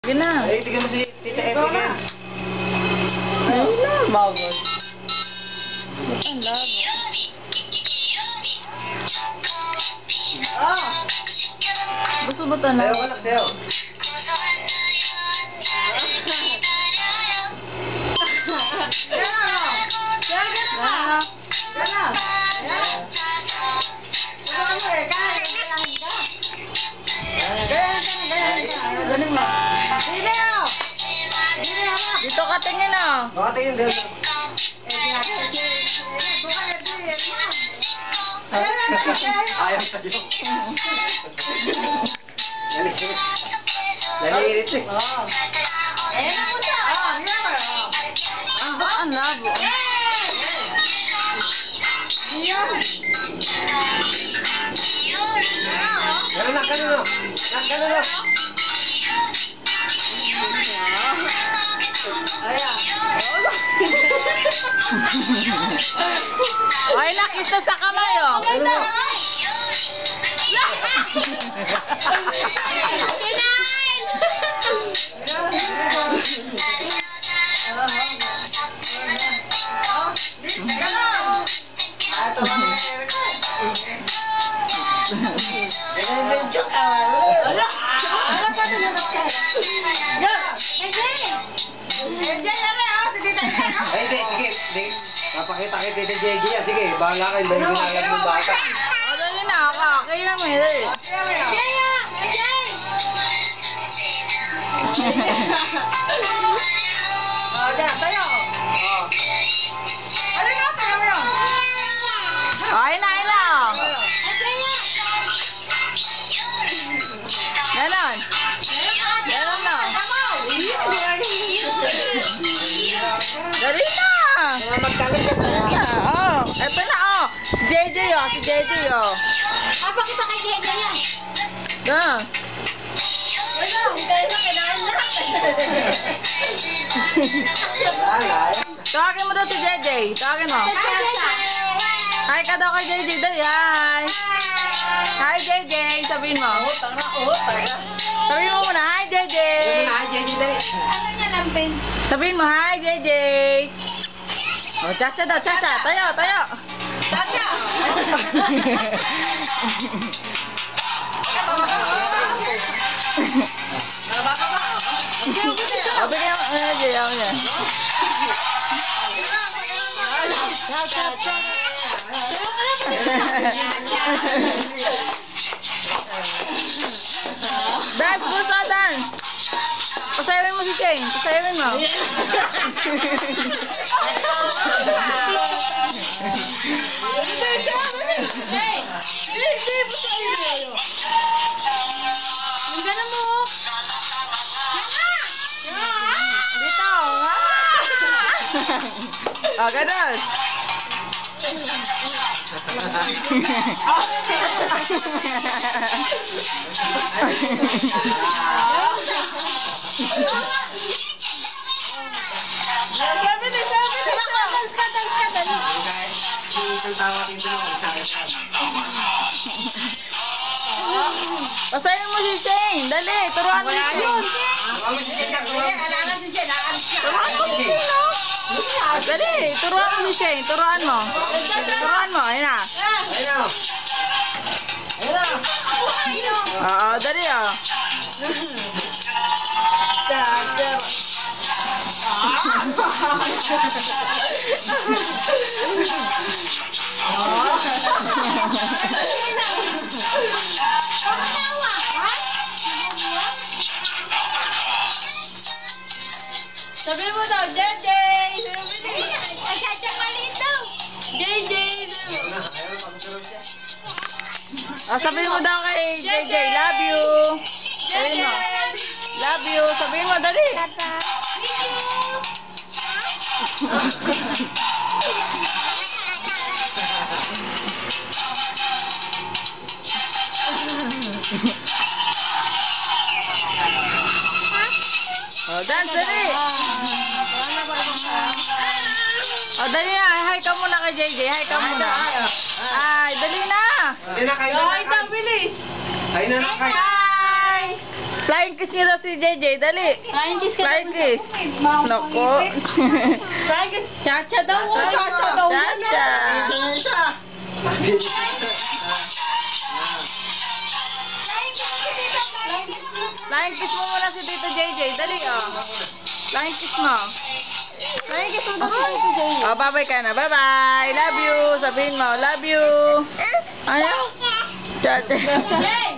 Sige na. Ay, tignan mo si Tita Evelyn. Ayun na, bagod. Ba't ang labo? Gusto ba tanong? Sayaw ka lang, sayaw. Dito ka tingin ah. Baka tingin din. Ayaw sa'yo. Naliinit eh. Ang labo. Gano'n na, gano'n na. Gano'n na. Ay, nakis na sa kamay oh. Gano'n na. Ganyan ba yung joke? Ay, sige. Papakita kay Tita JJ yan. Sige, bahala kayo. Dahil ginalag ng bata. O, dali na. Kailan mo yun. Ay na. Ganon. Ganon na. Dali na. Kaya magkalat ka tayo. Oh, eto na oh. Si JJ oh. Pakita kay JJ yan. Ganon. Tawagin mo daw si JJ. Tawagin mo. Hi ka daw kay JJ. Dali, hi. Hi, JJ. Sabihin mo. Sabihin mo muna, hi, JJ. Sabihin mo, hi, JJ. Oh, chacha daw, chacha. Tayo. Chacha. Oh, bigyan mo, JJ. Dance, gusto dance. Pasayawin mo si Shane. Pasayawin mo. Gano'n mo. Dito. Oh, ganun. Pasayin mo si Shane. Dali, turuan mo si Shane. Dali, turuan mo si Shane. Turuan mo. Ayun na. Oo, dali oh. Sabi mo daw, JJ! JJ! Oh, sabihin mo daw kay JJ, love you. Sabihin mo. Love you. Sabihin mo, dali. Oh, dance, dali. Oh, dali na. Hi ka muna kay JJ. Hi ka muna. Ay, dali na. Dali na, kain na. Hi, bilis. Kain na, kain. Hi. Flying kiss niyo daw si JJ. Dali. Flying kiss ka Flying naman kiss. sa Nako. Flying kiss. Chacha daw. Chacha daw. Chacha. Tingnan siya. Flying kiss mo muna si Tito JJ. Dali, oh. Flying kiss mo. Flying kiss mo daw sa Tito JJ. Oh, bye-bye ka na. Bye-bye. Love you. Sabihin mo, love you. Ano? Chacha. Jay!